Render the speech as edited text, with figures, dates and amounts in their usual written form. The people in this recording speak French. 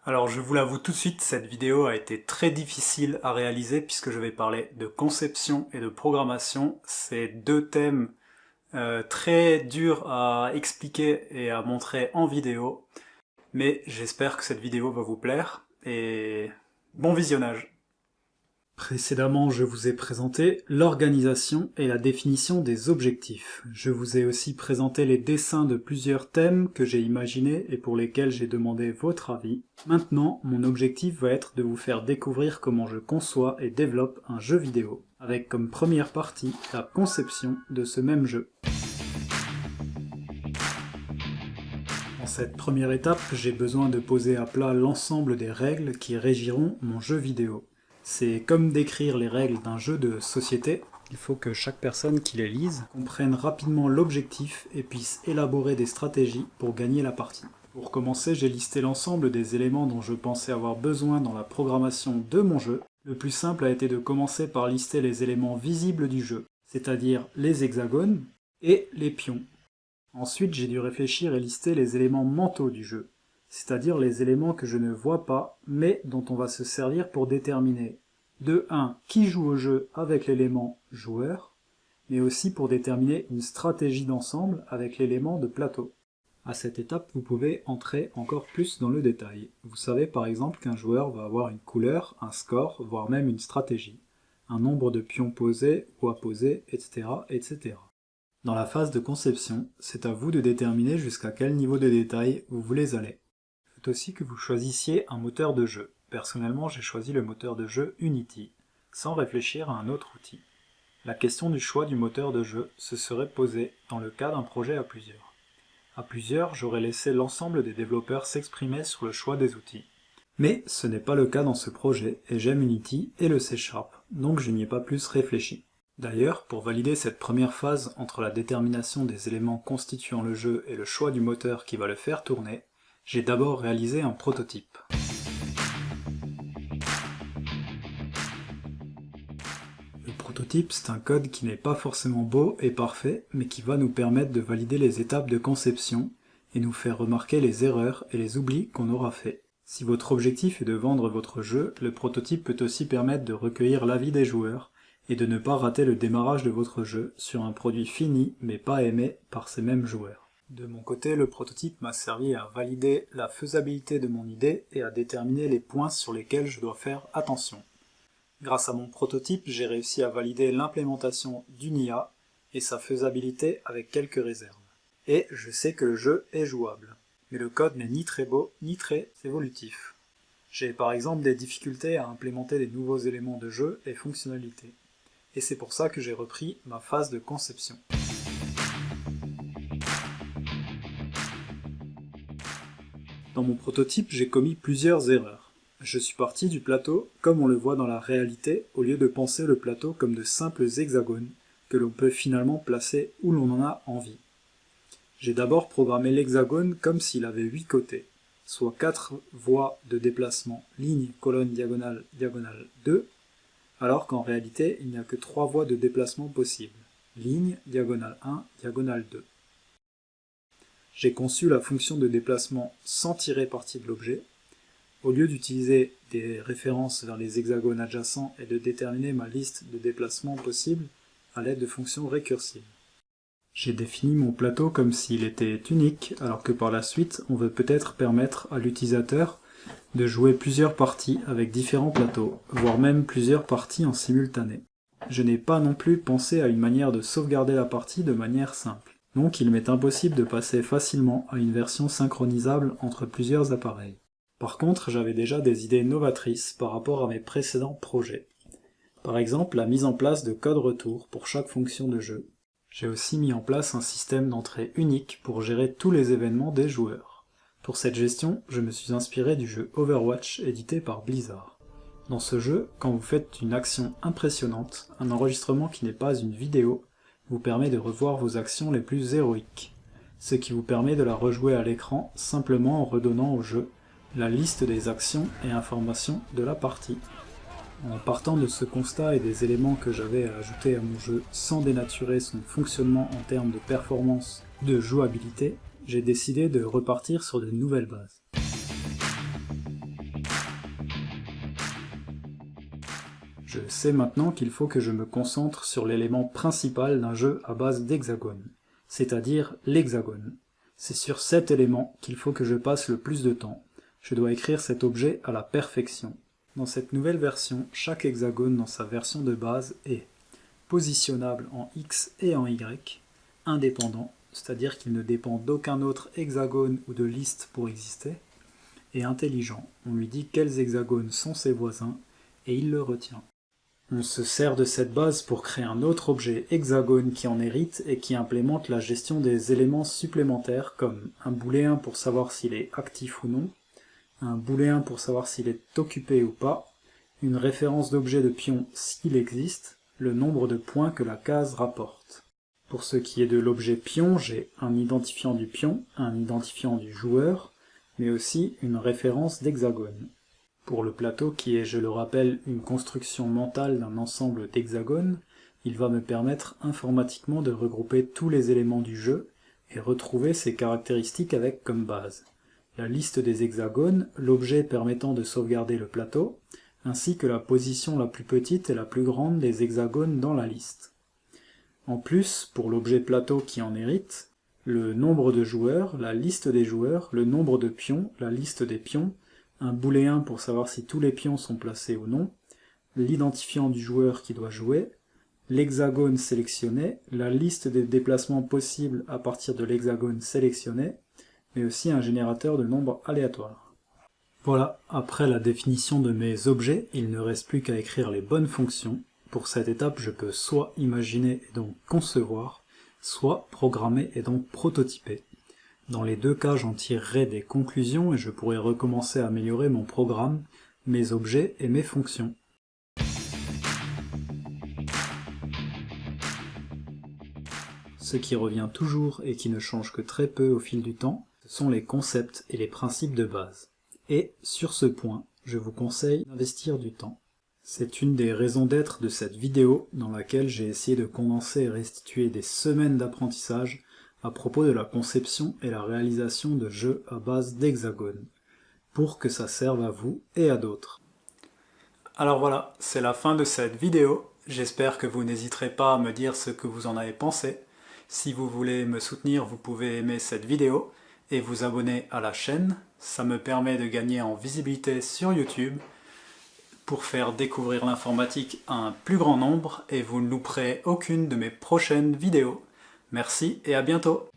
Alors je vous l'avoue tout de suite, cette vidéo a été très difficile à réaliser puisque je vais parler de conception et de programmation. C'est deux thèmes très durs à expliquer et à montrer en vidéo, mais j'espère que cette vidéo va vous plaire et bon visionnage. Précédemment, je vous ai présenté l'organisation et la définition des objectifs. Je vous ai aussi présenté les dessins de plusieurs thèmes que j'ai imaginés et pour lesquels j'ai demandé votre avis. Maintenant, mon objectif va être de vous faire découvrir comment je conçois et développe un jeu vidéo, avec comme première partie la conception de ce même jeu. Dans cette première étape, j'ai besoin de poser à plat l'ensemble des règles qui régiront mon jeu vidéo. C'est comme d'écrire les règles d'un jeu de société. Il faut que chaque personne qui les lise comprenne rapidement l'objectif et puisse élaborer des stratégies pour gagner la partie. Pour commencer, j'ai listé l'ensemble des éléments dont je pensais avoir besoin dans la programmation de mon jeu. Le plus simple a été de commencer par lister les éléments visibles du jeu, c'est-à-dire les hexagones et les pions. Ensuite, j'ai dû réfléchir et lister les éléments mentaux du jeu, c'est-à-dire les éléments que je ne vois pas, mais dont on va se servir pour déterminer de 1 qui joue au jeu avec l'élément joueur, mais aussi pour déterminer une stratégie d'ensemble avec l'élément de plateau. À cette étape, vous pouvez entrer encore plus dans le détail. Vous savez par exemple qu'un joueur va avoir une couleur, un score, voire même une stratégie, un nombre de pions posés ou à poser, etc., etc. Dans la phase de conception, c'est à vous de déterminer jusqu'à quel niveau de détail vous voulez aller. Il faut aussi que vous choisissiez un moteur de jeu. Personnellement, j'ai choisi le moteur de jeu Unity, sans réfléchir à un autre outil. La question du choix du moteur de jeu se serait posée dans le cas d'un projet à plusieurs. À plusieurs, j'aurais laissé l'ensemble des développeurs s'exprimer sur le choix des outils. Mais ce n'est pas le cas dans ce projet, et j'aime Unity et le C#, donc je n'y ai pas plus réfléchi. D'ailleurs, pour valider cette première phase entre la détermination des éléments constituant le jeu et le choix du moteur qui va le faire tourner, j'ai d'abord réalisé un prototype. Le prototype, c'est un code qui n'est pas forcément beau et parfait, mais qui va nous permettre de valider les étapes de conception et nous faire remarquer les erreurs et les oublis qu'on aura fait. Si votre objectif est de vendre votre jeu, le prototype peut aussi permettre de recueillir l'avis des joueurs et de ne pas rater le démarrage de votre jeu sur un produit fini mais pas aimé par ces mêmes joueurs. De mon côté, le prototype m'a servi à valider la faisabilité de mon idée et à déterminer les points sur lesquels je dois faire attention. Grâce à mon prototype, j'ai réussi à valider l'implémentation d'une IA et sa faisabilité avec quelques réserves. Et je sais que le jeu est jouable. Mais le code n'est ni très beau, ni très évolutif. J'ai par exemple des difficultés à implémenter des nouveaux éléments de jeu et fonctionnalités. Et c'est pour ça que j'ai repris ma phase de conception. Dans mon prototype, j'ai commis plusieurs erreurs. Je suis parti du plateau comme on le voit dans la réalité, au lieu de penser le plateau comme de simples hexagones que l'on peut finalement placer où l'on en a envie. J'ai d'abord programmé l'hexagone comme s'il avait 8 côtés, soit 4 voies de déplacement ligne, colonne, diagonale, diagonale 2, alors qu'en réalité il n'y a que 3 voies de déplacement possibles, ligne, diagonale 1, diagonale 2. J'ai conçu la fonction de déplacement sans tirer parti de l'objet. Au lieu d'utiliser des références vers les hexagones adjacents et de déterminer ma liste de déplacements possibles à l'aide de fonctions récursives. J'ai défini mon plateau comme s'il était unique, alors que par la suite, on veut peut-être permettre à l'utilisateur de jouer plusieurs parties avec différents plateaux, voire même plusieurs parties en simultané. Je n'ai pas non plus pensé à une manière de sauvegarder la partie de manière simple. Donc il m'est impossible de passer facilement à une version synchronisable entre plusieurs appareils. Par contre, j'avais déjà des idées novatrices par rapport à mes précédents projets. Par exemple, la mise en place de codes retour pour chaque fonction de jeu. J'ai aussi mis en place un système d'entrée unique pour gérer tous les événements des joueurs. Pour cette gestion, je me suis inspiré du jeu Overwatch édité par Blizzard. Dans ce jeu, quand vous faites une action impressionnante, un enregistrement qui n'est pas une vidéo vous permet de revoir vos actions les plus héroïques, ce qui vous permet de la rejouer à l'écran simplement en redonnant au jeu la liste des actions et informations de la partie. En partant de ce constat et des éléments que j'avais à ajouter à mon jeu sans dénaturer son fonctionnement en termes de performance, de jouabilité, j'ai décidé de repartir sur de nouvelles bases. Je sais maintenant qu'il faut que je me concentre sur l'élément principal d'un jeu à base d'hexagones, c'est-à-dire l'hexagone. C'est sur cet élément qu'il faut que je passe le plus de temps. Je dois écrire cet objet à la perfection. Dans cette nouvelle version, chaque hexagone dans sa version de base est positionnable en X et en Y, indépendant, c'est-à-dire qu'il ne dépend d'aucun autre hexagone ou de liste pour exister, et intelligent, on lui dit quels hexagones sont ses voisins, et il le retient. On se sert de cette base pour créer un autre objet hexagone qui en hérite et qui implémente la gestion des éléments supplémentaires comme un booléen pour savoir s'il est actif ou non, un booléen pour savoir s'il est occupé ou pas, une référence d'objet de pion s'il existe, le nombre de points que la case rapporte. Pour ce qui est de l'objet pion, j'ai un identifiant du pion, un identifiant du joueur, mais aussi une référence d'hexagone. Pour le plateau, qui est, je le rappelle, une construction mentale d'un ensemble d'hexagones, il va me permettre informatiquement de regrouper tous les éléments du jeu et retrouver ses caractéristiques avec comme base la liste des hexagones, l'objet permettant de sauvegarder le plateau, ainsi que la position la plus petite et la plus grande des hexagones dans la liste. En plus, pour l'objet plateau qui en hérite, le nombre de joueurs, la liste des joueurs, le nombre de pions, la liste des pions, un booléen pour savoir si tous les pions sont placés ou non, l'identifiant du joueur qui doit jouer, l'hexagone sélectionné, la liste des déplacements possibles à partir de l'hexagone sélectionné, mais aussi un générateur de nombres aléatoires. Voilà, après la définition de mes objets, il ne reste plus qu'à écrire les bonnes fonctions. Pour cette étape, je peux soit imaginer et donc concevoir, soit programmer et donc prototyper. Dans les deux cas, j'en tirerai des conclusions et je pourrai recommencer à améliorer mon programme, mes objets et mes fonctions. Ce qui revient toujours et qui ne change que très peu au fil du temps, ce sont les concepts et les principes de base. Et, sur ce point, je vous conseille d'investir du temps. C'est une des raisons d'être de cette vidéo dans laquelle j'ai essayé de condenser et restituer des semaines d'apprentissage à propos de la conception et la réalisation de jeux à base d'hexagones, pour que ça serve à vous et à d'autres. Alors voilà, c'est la fin de cette vidéo. J'espère que vous n'hésiterez pas à me dire ce que vous en avez pensé. Si vous voulez me soutenir, vous pouvez aimer cette vidéo et vous abonner à la chaîne. Ça me permet de gagner en visibilité sur YouTube pour faire découvrir l'informatique à un plus grand nombre et vous ne louperez aucune de mes prochaines vidéos. Merci et à bientôt.